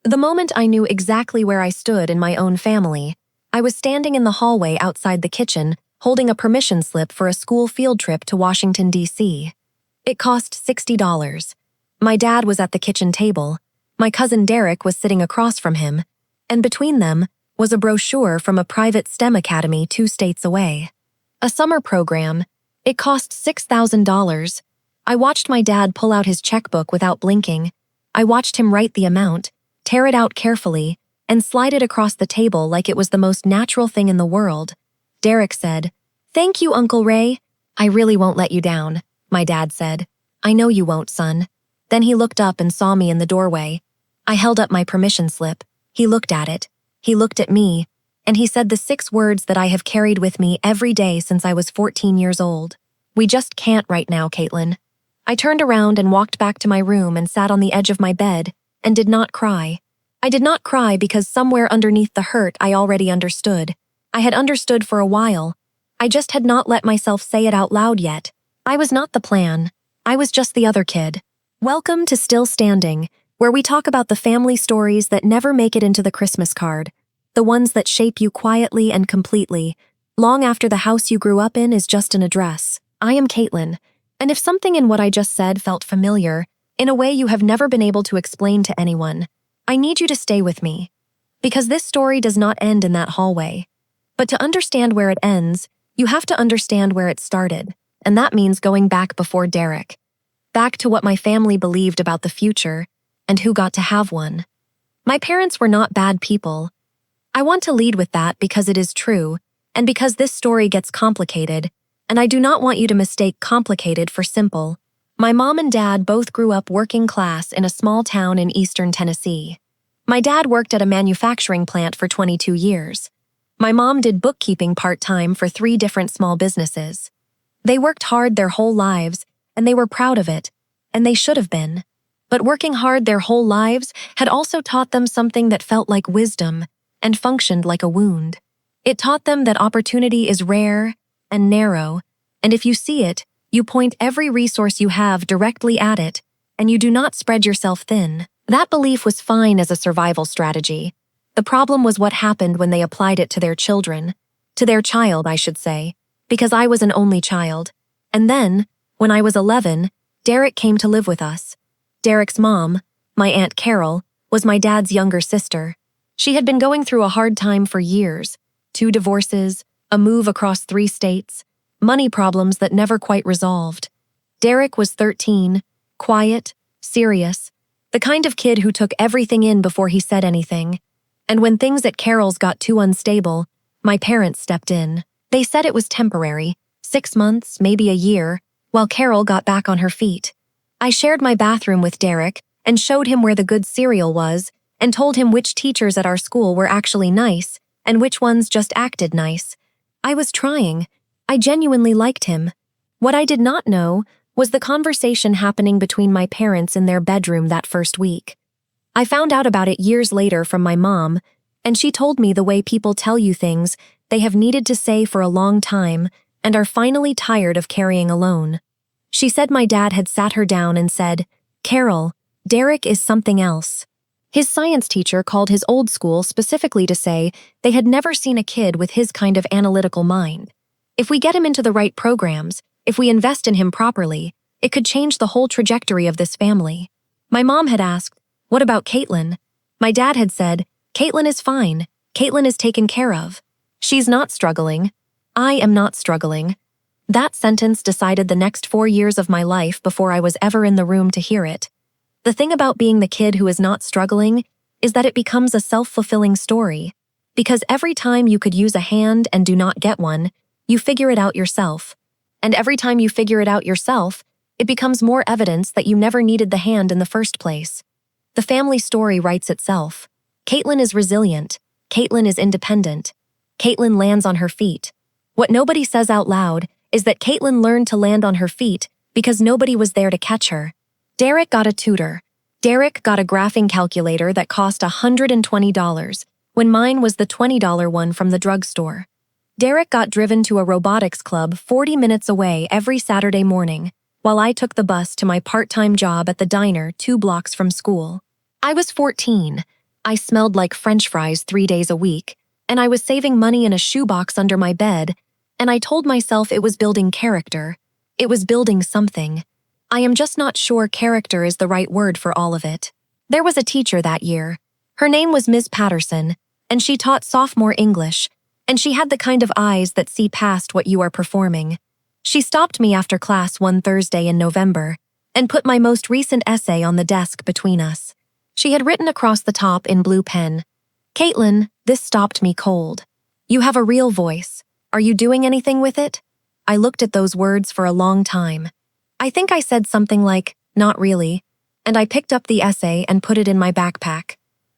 The moment I knew exactly where I stood in my own family, I was standing in the hallway outside the kitchen, holding a permission slip for a school field trip to Washington, D.C. It cost $60. My dad was at the kitchen table, my cousin Derek was sitting across from him, and between them was a brochure from a private STEM academy 2 states away. A summer program. It cost $6,000. I watched my dad pull out his checkbook without blinking. I watched him write the amount, tear it out carefully, and slide it across the table like it was the most natural thing in the world. Derek said, "Thank you, Uncle Ray." "I really won't let you down," my dad said. "I know you won't, son." Then he looked up and saw me in the doorway. I held up my permission slip. He looked at it. He looked at me, and he said the 6 words that I have carried with me every day since I was 14 years old. "We just can't right now, Caitlin." I turned around and walked back to my room and sat on the edge of my bed and did not cry. I did not cry because somewhere underneath the hurt I already understood. I had understood for a while. I just had not let myself say it out loud yet. I was not the plan. I was just the other kid. Welcome to Still Standing, where we talk about the family stories that never make it into the Christmas card, the ones that shape you quietly and completely, long after the house you grew up in is just an address. I am Caitlin, and if something in what I just said felt familiar, in a way you have never been able to explain to anyone, I need you to stay with me. Because this story does not end in that hallway. But to understand where it ends, you have to understand where it started, and that means going back before Derek. Back to what my family believed about the future, and who got to have one. My parents were not bad people. I want to lead with that because it is true, and because this story gets complicated, and I do not want you to mistake complicated for simple. My mom and dad both grew up working class in a small town in eastern Tennessee. My dad worked at a manufacturing plant for 22 years. My mom did bookkeeping part-time for 3 different small businesses. They worked hard their whole lives, and they were proud of it, and they should have been. But working hard their whole lives had also taught them something that felt like wisdom and functioned like a wound. It taught them that opportunity is rare and narrow, and if you see it, you point every resource you have directly at it, and you do not spread yourself thin. That belief was fine as a survival strategy. The problem was what happened when they applied it to their children. To their child, I should say, because I was an only child. And then, when I was 11, Derek came to live with us. Derek's mom, my Aunt Carol, was my dad's younger sister. She had been going through a hard time for years. 2 divorces, a move across 3 states, money problems that never quite resolved. Derek was 13, quiet, serious, the kind of kid who took everything in before he said anything. And when things at Carol's got too unstable, my parents stepped in. They said it was temporary, 6 months, maybe a year, while Carol got back on her feet. I shared my bathroom with Derek and showed him where the good cereal was and told him which teachers at our school were actually nice and which ones just acted nice. I was trying. I genuinely liked him. What I did not know was the conversation happening between my parents in their bedroom that first week. I found out about it years later from my mom, and she told me the way people tell you things they have needed to say for a long time and are finally tired of carrying alone. She said my dad had sat her down and said, "Carol, Derek is something else." His science teacher called his old school specifically to say they had never seen a kid with his kind of analytical mind. If we get him into the right programs, if we invest in him properly, it could change the whole trajectory of this family. My mom had asked, "What about Caitlin?" My dad had said, "Caitlin is fine. Caitlin is taken care of. She's not struggling. I am not struggling." That sentence decided the next 4 years of my life before I was ever in the room to hear it. The thing about being the kid who is not struggling is that it becomes a self-fulfilling story. Because every time you could use a hand and do not get one, you figure it out yourself. And every time you figure it out yourself, it becomes more evidence that you never needed the hand in the first place. The family story writes itself. Caitlin is resilient. Caitlin is independent. Caitlin lands on her feet. What nobody says out loud is that Caitlin learned to land on her feet because nobody was there to catch her. Derek got a tutor. Derek got a graphing calculator that cost $120, when mine was the $20 one from the drugstore. Derek got driven to a robotics club 40 minutes away every Saturday morning, while I took the bus to my part-time job at the diner 2 blocks from school. I was 14. I smelled like French fries 3 days a week, and I was saving money in a shoebox under my bed, and I told myself it was building character. It was building something. I am just not sure character is the right word for all of it. There was a teacher that year. Her name was Ms. Patterson, and she taught sophomore English, and she had the kind of eyes that see past what you are performing. She stopped me after class one Thursday in November and put my most recent essay on the desk between us. She had written across the top in blue pen, "Caitlin, this stopped me cold. You have a real voice. Are you doing anything with it?" I looked at those words for a long time. I think I said something like, "Not really," and I picked up the essay and put it in my backpack.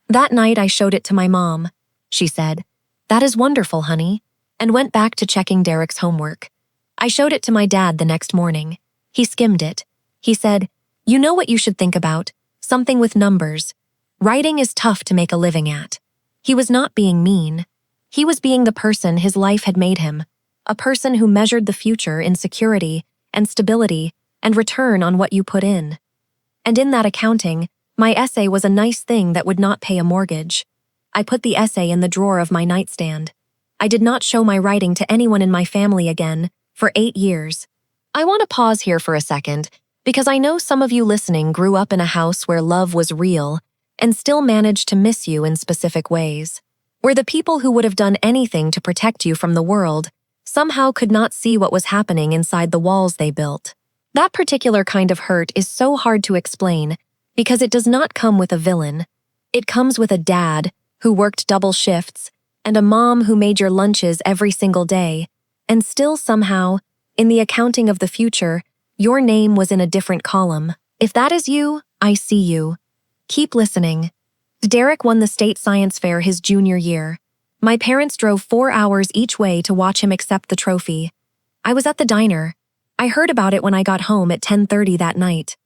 That night I showed it to my mom. She said, "That is wonderful, honey," and went back to checking Derek's homework. I showed it to my dad the next morning. He skimmed it. He said, "You know what you should think about? Something with numbers. Writing is tough to make a living at." He was not being mean. He was being the person his life had made him, a person who measured the future in security and stability and return on what you put in. And in that accounting, my essay was a nice thing that would not pay a mortgage. I put the essay in the drawer of my nightstand. I did not show my writing to anyone in my family again for 8 years. I want to pause here for a second, because I know some of you listening grew up in a house where love was real and still managed to miss you in specific ways, where the people who would have done anything to protect you from the world somehow could not see what was happening inside the walls they built. That particular kind of hurt is so hard to explain because it does not come with a villain. It comes with a dad who worked double shifts and a mom who made your lunches every single day, and still somehow, in the accounting of the future, your name was in a different column. If that is you, I see you. Keep listening. Derek won the state science fair his junior year. My parents drove 4 hours each way to watch him accept the trophy. I was at the diner. I heard about it when I got home at 10:30 that night.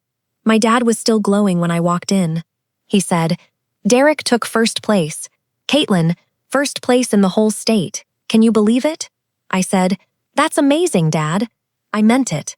My dad was still glowing when I walked in. He said, "Derek took first place. Caitlin, first place in the whole state. Can you believe it?" I said, "That's amazing, Dad." I meant it.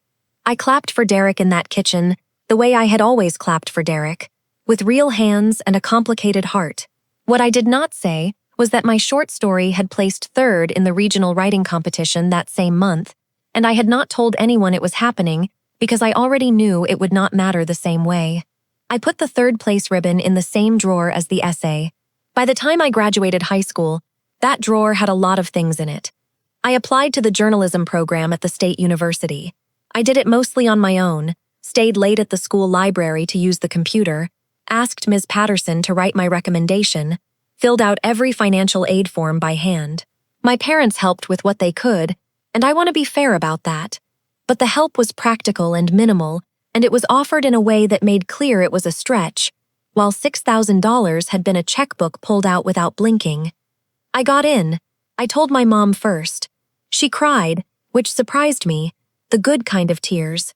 I clapped for Derek in that kitchen, the way I had always clapped for Derek, with real hands and a complicated heart. What I did not say was that my short story had placed third in the regional writing competition that same month, and I had not told anyone it was happening because I already knew it would not matter the same way. I put the third place ribbon in the same drawer as the essay. By the time I graduated high school, that drawer had a lot of things in it. I applied to the journalism program at the state university. I did it mostly on my own, stayed late at the school library to use the computer, asked Ms. Patterson to write my recommendation, filled out every financial aid form by hand. My parents helped with what they could, and I want to be fair about that. But the help was practical and minimal, and it was offered in a way that made clear it was a stretch, while $6,000 had been a checkbook pulled out without blinking. I got in. I told my mom first. She cried, which surprised me, the good kind of tears.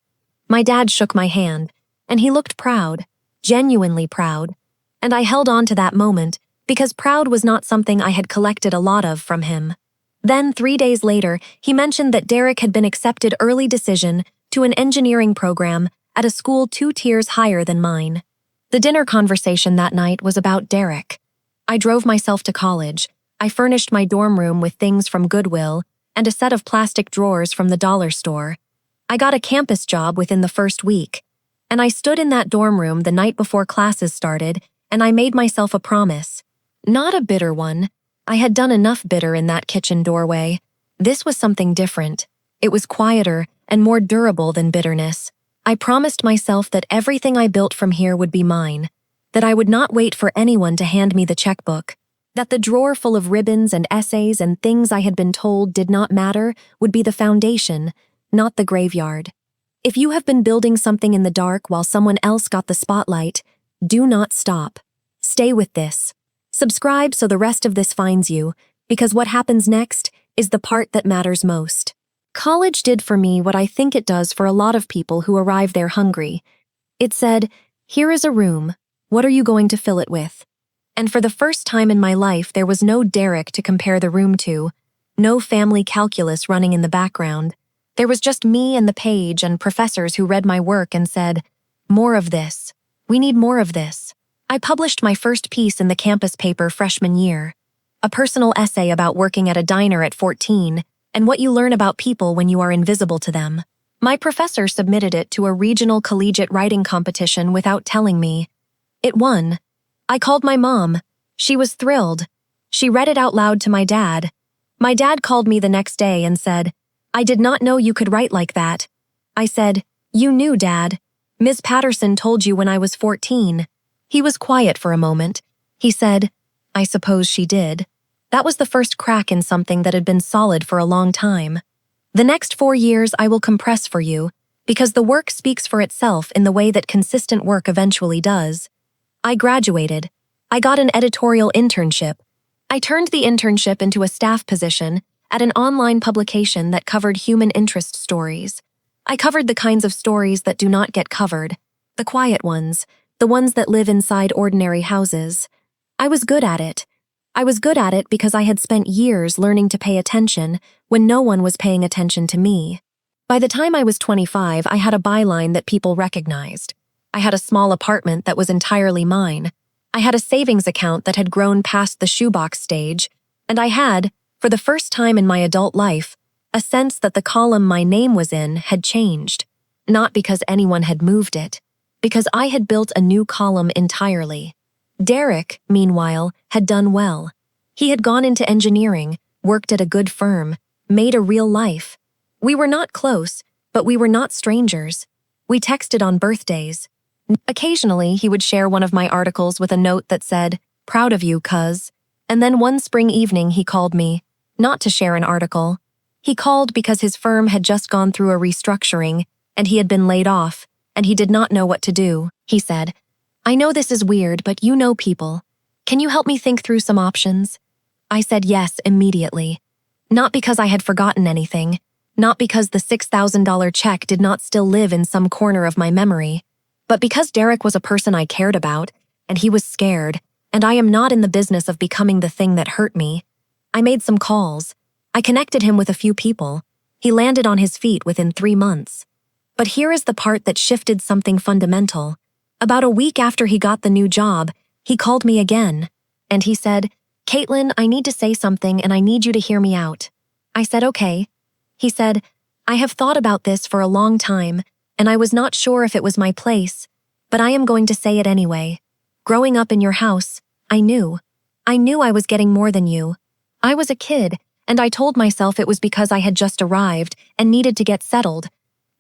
My dad shook my hand, and he looked proud, genuinely proud, and I held on to that moment because proud was not something I had collected a lot of from him. Then, 3 days later, he mentioned that Derek had been accepted early decision to an engineering program at a school 2 tiers higher than mine. The dinner conversation that night was about Derek. I drove myself to college. I furnished my dorm room with things from Goodwill and a set of plastic drawers from the dollar store. I got a campus job within the first week, and I stood in that dorm room the night before classes started, and I made myself a promise. Not a bitter one. I had done enough bitter in that kitchen doorway. This was something different. It was quieter and more durable than bitterness. I promised myself that everything I built from here would be mine, that I would not wait for anyone to hand me the checkbook, that the drawer full of ribbons and essays and things I had been told did not matter would be the foundation, not the graveyard. If you have been building something in the dark while someone else got the spotlight, do not stop. Stay with this. Subscribe so the rest of this finds you, because what happens next is the part that matters most. College did for me what I think it does for a lot of people who arrive there hungry. It said, "Here is a room. What are you going to fill it with?" And for the first time in my life, there was no Derek to compare the room to, no family calculus running in the background. There was just me and the page and professors who read my work and said, "More of this. We need more of this." I published my first piece in the campus paper freshman year, a personal essay about working at a diner at 14 and what you learn about people when you are invisible to them. My professor submitted it to a regional collegiate writing competition without telling me. It won. I called my mom. She was thrilled. She read it out loud to my dad. My dad called me the next day and said, "I did not know you could write like that." I said, "You knew, Dad. Ms. Patterson told you when I was 14. He was quiet for a moment. He said, "I suppose she did." That was the first crack in something that had been solid for a long time. The next 4 years I will compress for you, because the work speaks for itself in the way that consistent work eventually does. I graduated. I got an editorial internship. I turned the internship into a staff position at an online publication that covered human interest stories. I covered the kinds of stories that do not get covered, the quiet ones, the ones that live inside ordinary houses. I was good at it. I was good at it because I had spent years learning to pay attention when no one was paying attention to me. By the time I was 25, I had a byline that people recognized. I had a small apartment that was entirely mine. I had a savings account that had grown past the shoebox stage, and I had, for the first time in my adult life, a sense that the column my name was in had changed, not because anyone had moved it, because I had built a new column entirely. Derek, meanwhile, had done well. He had gone into engineering, worked at a good firm, made a real life. We were not close, but we were not strangers. We texted on birthdays. Occasionally, he would share one of my articles with a note that said, "Proud of you, cuz." And then one spring evening he called me, not to share an article. He called because his firm had just gone through a restructuring, and he had been laid off, and he did not know what to do. He said, "I know this is weird, but you know people. Can you help me think through some options?" I said yes immediately. Not because I had forgotten anything, not because the $6,000 check did not still live in some corner of my memory, but because Derek was a person I cared about, and he was scared, and I am not in the business of becoming the thing that hurt me. I made some calls. I connected him with a few people. He landed on his feet within 3 months. But here is the part that shifted something fundamental. About a week after he got the new job, he called me again, and he said, "Caitlin, I need to say something and I need you to hear me out." I said, "Okay." He said, "I have thought about this for a long time, and I was not sure if it was my place, but I am going to say it anyway. Growing up in your house, I knew. I knew I was getting more than you. I was a kid, and I told myself it was because I had just arrived and needed to get settled.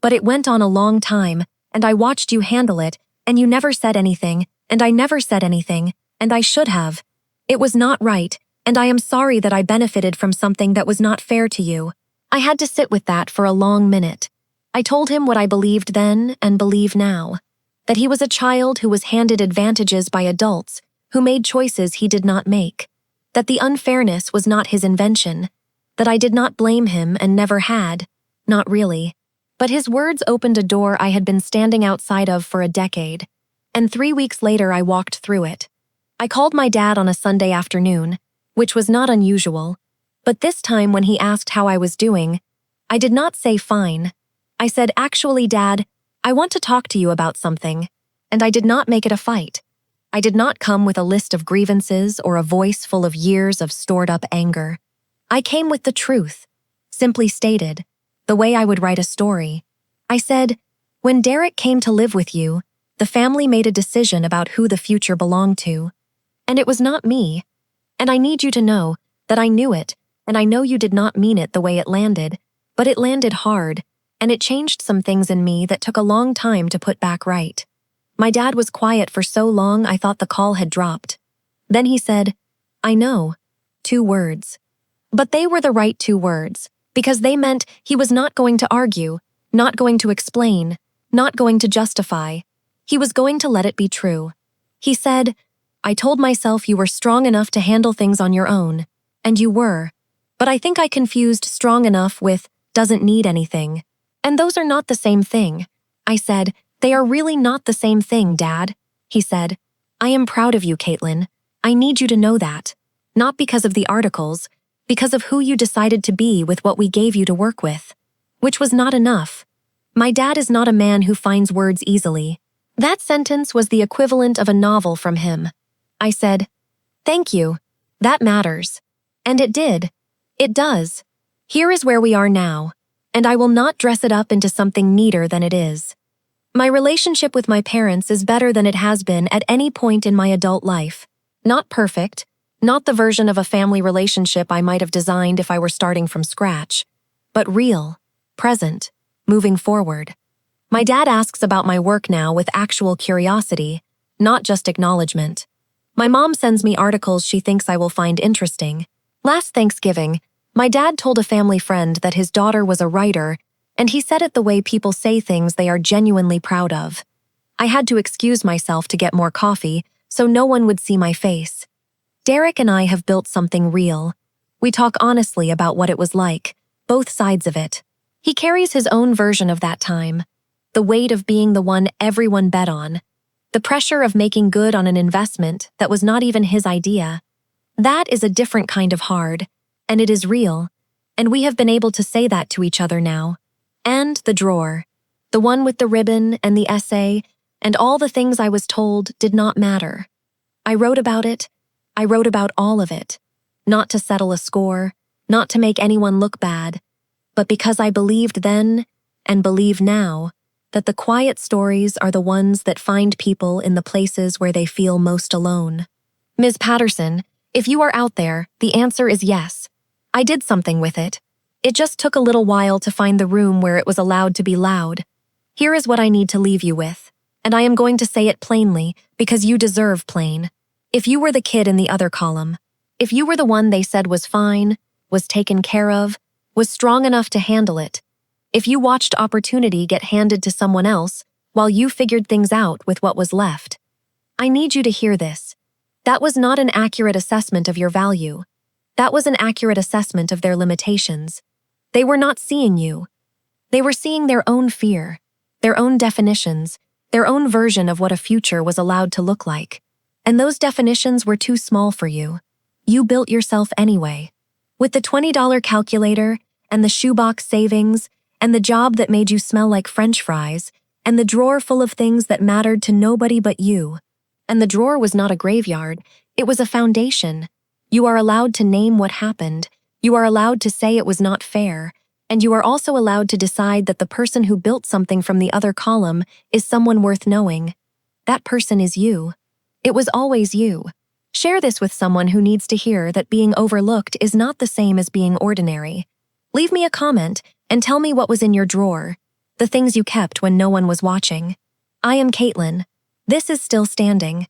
But it went on a long time, and I watched you handle it, and you never said anything, and I never said anything, and I should have. It was not right, and I am sorry that I benefited from something that was not fair to you." I had to sit with that for a long minute. I told him what I believed then and believe now, that he was a child who was handed advantages by adults who made choices he did not make, that the unfairness was not his invention, that I did not blame him and never had, not really. But his words opened a door I had been standing outside of for a decade, and 3 weeks later I walked through it. I called my dad on a Sunday afternoon, which was not unusual, but this time when he asked how I was doing, I did not say fine. I said, "Actually, Dad, I want to talk to you about something," and I did not make it a fight. I did not come with a list of grievances or a voice full of years of stored-up anger. I came with the truth, simply stated, the way I would write a story. I said, "When Derek came to live with you, the family made a decision about who the future belonged to. And it was not me. And I need you to know that I knew it, and I know you did not mean it the way it landed, but it landed hard, and it changed some things in me that took a long time to put back right." My dad was quiet for so long I thought the call had dropped. Then he said, "I know." 2 words. But they were the right 2 words, because they meant he was not going to argue, not going to explain, not going to justify. He was going to let it be true. He said, "I told myself you were strong enough to handle things on your own, and you were. But I think I confused strong enough with doesn't need anything. And those are not the same thing." I said, "They are really not the same thing, Dad." He said, "I am proud of you, Caitlin. I need you to know that. Not because of the articles, because of who you decided to be with what we gave you to work with." Which was not enough. My dad is not a man who finds words easily. That sentence was the equivalent of a novel from him. I said, "Thank you. That matters." And it did. It does. Here is where we are now, and I will not dress it up into something neater than it is. My relationship with my parents is better than it has been at any point in my adult life. Not perfect, not the version of a family relationship I might have designed if I were starting from scratch, but real, present, moving forward. My dad asks about my work now with actual curiosity, not just acknowledgement. My mom sends me articles she thinks I will find interesting. Last Thanksgiving, my dad told a family friend that his daughter was a writer, and he said it the way people say things they are genuinely proud of. I had to excuse myself to get more coffee so no one would see my face. Derek and I have built something real. We talk honestly about what it was like, both sides of it. He carries his own version of that time. The weight of being the one everyone bet on. The pressure of making good on an investment that was not even his idea. That is a different kind of hard, and it is real, and we have been able to say that to each other now. And the drawer. The one with the ribbon and the essay, and all the things I was told did not matter. I wrote about it. I wrote about all of it. Not to settle a score, not to make anyone look bad, but because I believed then, and believe now, that the quiet stories are the ones that find people in the places where they feel most alone. Ms. Patterson, if you are out there, the answer is yes. I did something with it. It just took a little while to find the room where it was allowed to be loud. Here is what I need to leave you with, and I am going to say it plainly because you deserve plain. If you were the kid in the other column, if you were the one they said was fine, was taken care of, was strong enough to handle it, if you watched opportunity get handed to someone else while you figured things out with what was left, I need you to hear this. That was not an accurate assessment of your value. That was an accurate assessment of their limitations. They were not seeing you. They were seeing their own fear, their own definitions, their own version of what a future was allowed to look like. And those definitions were too small for you. You built yourself anyway. With the $20 calculator, and the shoebox savings, and the job that made you smell like French fries, and the drawer full of things that mattered to nobody but you. And the drawer was not a graveyard, it was a foundation. You are allowed to name what happened, you are allowed to say it was not fair, and you are also allowed to decide that the person who built something from the other column is someone worth knowing. That person is you. It was always you. Share this with someone who needs to hear that being overlooked is not the same as being ordinary. Leave me a comment and tell me what was in your drawer, the things you kept when no one was watching. I am Caitlin. This is Still Standing.